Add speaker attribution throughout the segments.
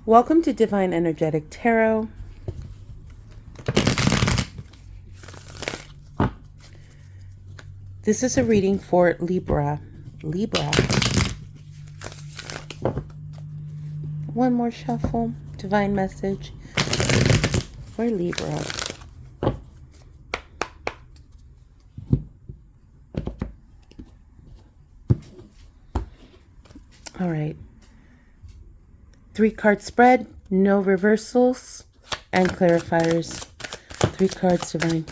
Speaker 1: Welcome to Divine Energetic Tarot. This is a reading for Libra. One more shuffle. Divine message for Libra. All right. 3-card spread, no reversals, and clarifiers. 3 cards divine.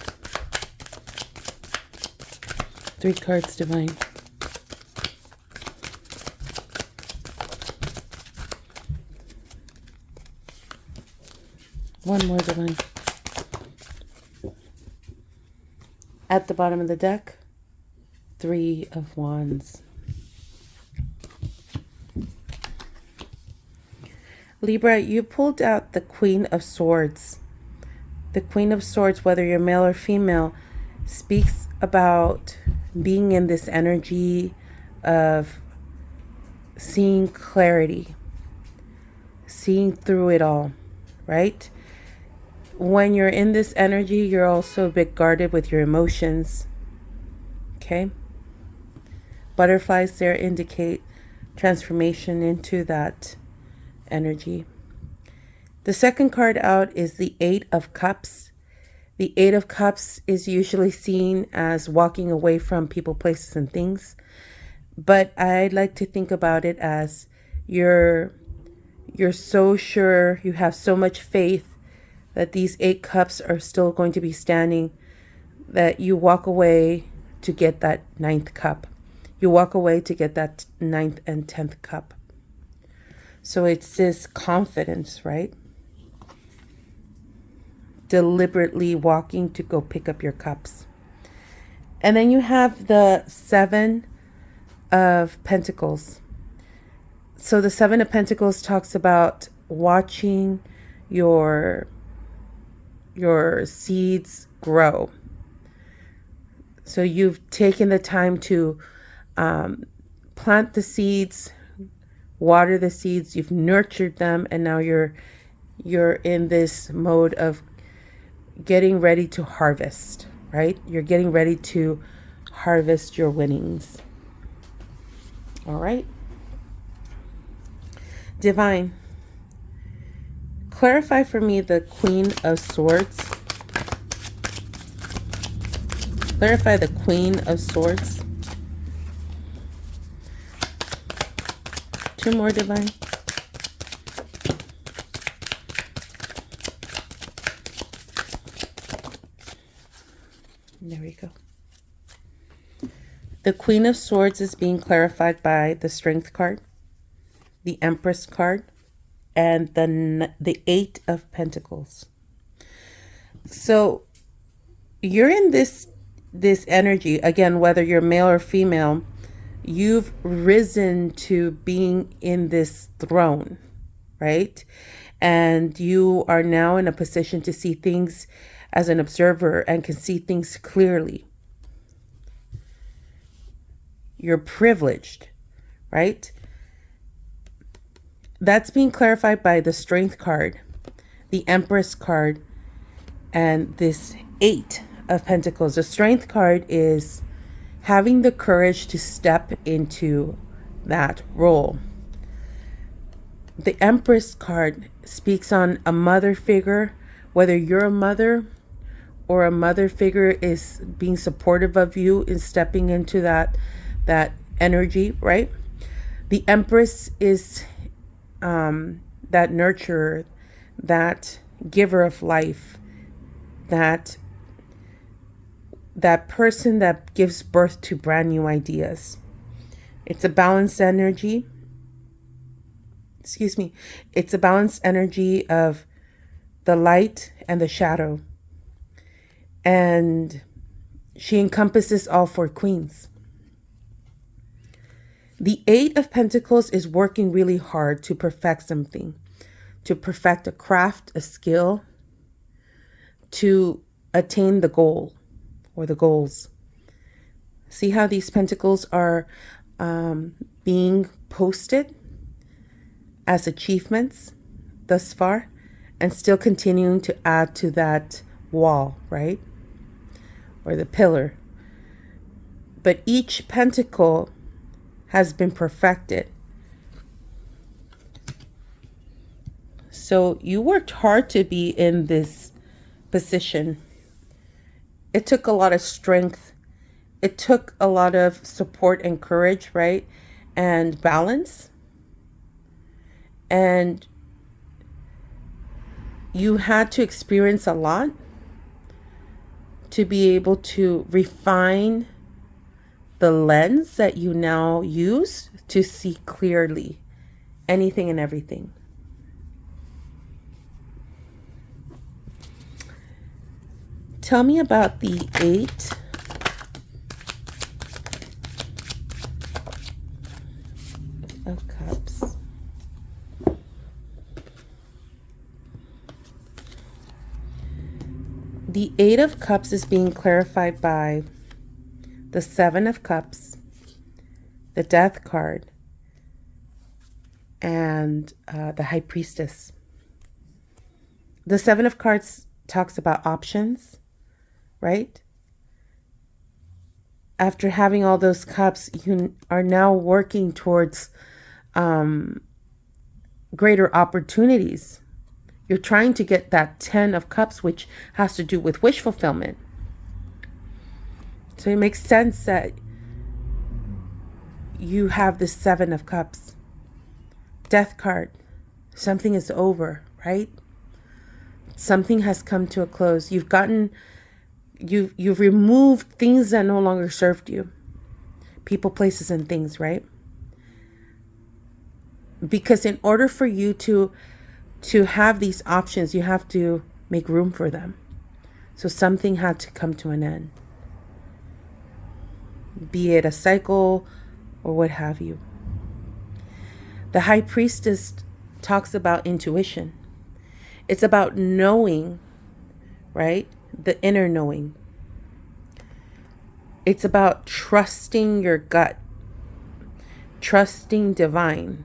Speaker 1: 3 cards divine. One more divine. At the bottom of the deck, 3 of Wands. Libra, you pulled out the Queen of Swords. The Queen of Swords, whether you're male or female, speaks about being in this energy of seeing clarity, seeing through it all, right? When you're in this energy, you're also a bit guarded with your emotions, okay? Butterflies there indicate transformation into that energy. The second card out is the 8 of Cups. The 8 of Cups is usually seen as walking away from people, places, and things. But I'd like to think about it as you're so sure, you have so much faith that these 8 cups are still going to be standing, that you walk away to get that 9th cup. You walk away to get that 9th and 10th cup. So it's this confidence, right? Deliberately walking to go pick up your cups. And then you have the 7 of Pentacles. So the 7 of Pentacles talks about watching your seeds grow. So you've taken the time to plant the seeds, water the seeds, you've nurtured them, and now you're in this mode of getting ready to harvest, right? You're getting ready to harvest your winnings. All right. Divine, clarify for me the Queen of Swords. Clarify the Queen of Swords. 2 more, divine. There we go. The Queen of Swords is being clarified by the Strength card, the Empress card, and the 8 of Pentacles. So you're in this energy, again, whether you're male or female, you've risen to being in this throne, right? And you are now in a position to see things as an observer and can see things clearly. You're privileged, right? That's being clarified by the Strength card, the Empress card, and this 8 of Pentacles. The Strength card is having the courage to step into that role. The Empress card speaks on a mother figure, whether you're a mother or a mother figure is being supportive of you in stepping into that energy, right? The Empress is that nurturer, that giver of life, that person that gives birth to brand new ideas. It's a balanced energy. It's a balanced energy of the light and the shadow. And she encompasses all 4 queens. The 8 of Pentacles is working really hard to perfect something, to perfect a craft, a skill, to attain the goal or the goals. See how these pentacles are being posted as achievements, thus far and still continuing to add to that wall, right? Or the pillar. But each pentacle has been perfected. So you worked hard to be in this position. It took a lot of strength. It took a lot of support and courage, right? And balance. And you had to experience a lot to be able to refine the lens that you now use to see clearly anything and everything. Tell me about the 8 of Cups. The 8 of Cups is being clarified by the 7 of Cups, the Death card, and the High Priestess. The 7 of Cards talks about options, right? After having all those cups, you are now working towards greater opportunities. You're trying to get that 10 of Cups, which has to do with wish fulfillment. So it makes sense that you have the 7 of Cups. Death card. Something is over, right? Something has come to a close. You've removed things that no longer served you. People, places, and things, right? Because in order for you to have these options, you have to make room for them. So something had to come to an end. Be it a cycle or what have you. The High Priestess talks about intuition. It's about knowing, right? The inner knowing. It's about trusting your gut, trusting divine,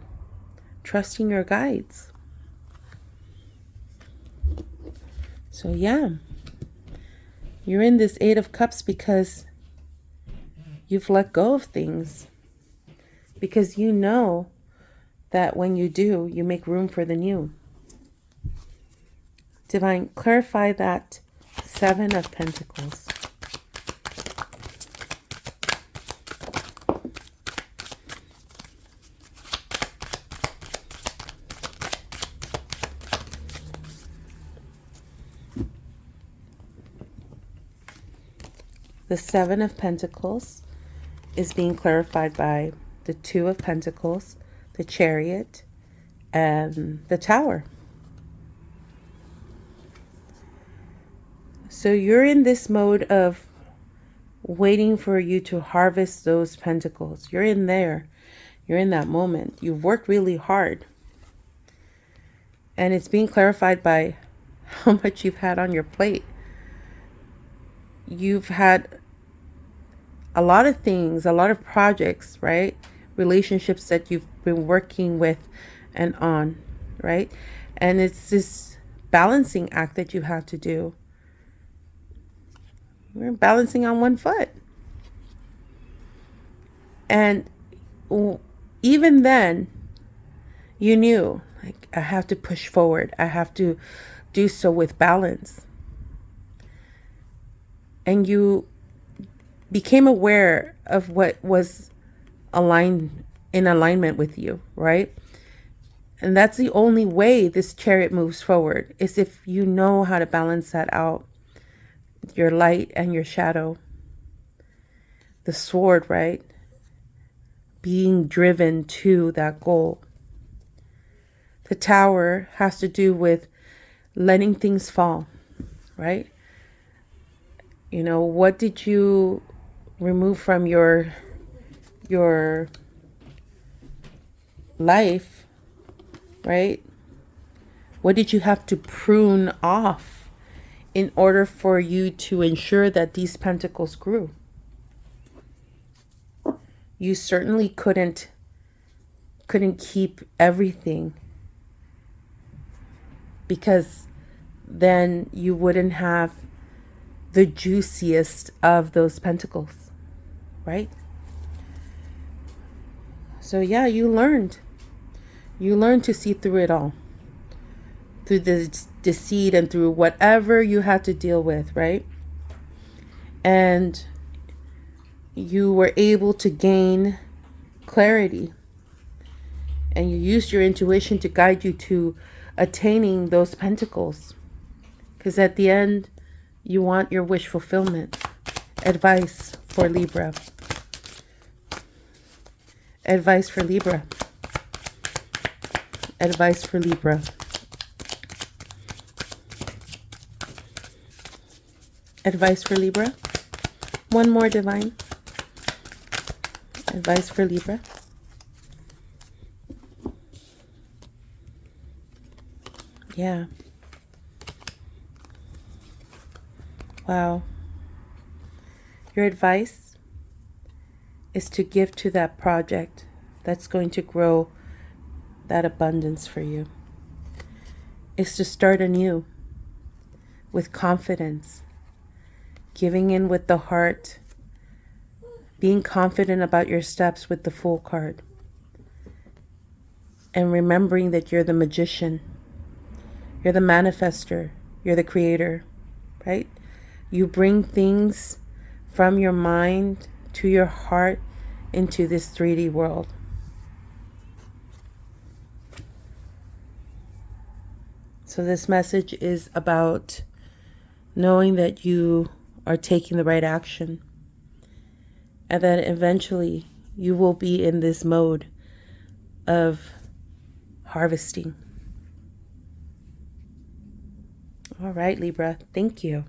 Speaker 1: trusting your guides. So yeah, you're in this 8 of Cups because you've let go of things. Because you know that when you do, you make room for the new. Divine, clarify that 7 of Pentacles. The 7 of Pentacles is being clarified by the 2 of Pentacles, the Chariot, and the Tower. So you're in this mode of waiting for you to harvest those pentacles. You're in there. You're in that moment. You've worked really hard. And it's being clarified by how much you've had on your plate. You've had a lot of things, a lot of projects, right? Relationships that you've been working with and on, right? And it's this balancing act that you have to do. We're balancing on one foot. And even then, you knew, like, I have to push forward. I have to do so with balance. And you became aware of what was in alignment with you, right? And that's the only way this Chariot moves forward, is if you know how to balance that out. Your light and your shadow. The sword, right? Being driven to that goal. The Tower has to do with letting things fall, right? You know, what did you remove from your life, right? What did you have to prune off in order for you to ensure that these pentacles grew? You certainly couldn't keep everything because then you wouldn't have the juiciest of those pentacles, right? So yeah, you learned to see through it all, through the deceit and through whatever you had to deal with, right? And you were able to gain clarity, and you used your intuition to guide you to attaining those pentacles, because at the end you want your wish fulfillment. Advice for Libra. Advice for Libra. Advice for Libra. Advice for Libra. One more, Divine. Advice for Libra. Yeah. Wow. Your advice is to give to that project that's going to grow that abundance for you. It's to start anew with confidence, giving in with the heart, being confident about your steps with the Fool card, and remembering that you're the magician, you're the manifester, you're the creator, right? You bring things from your mind to your heart into this 3D world. So this message is about knowing that you are taking the right action, and that eventually you will be in this mode of harvesting. All right, Libra, thank you.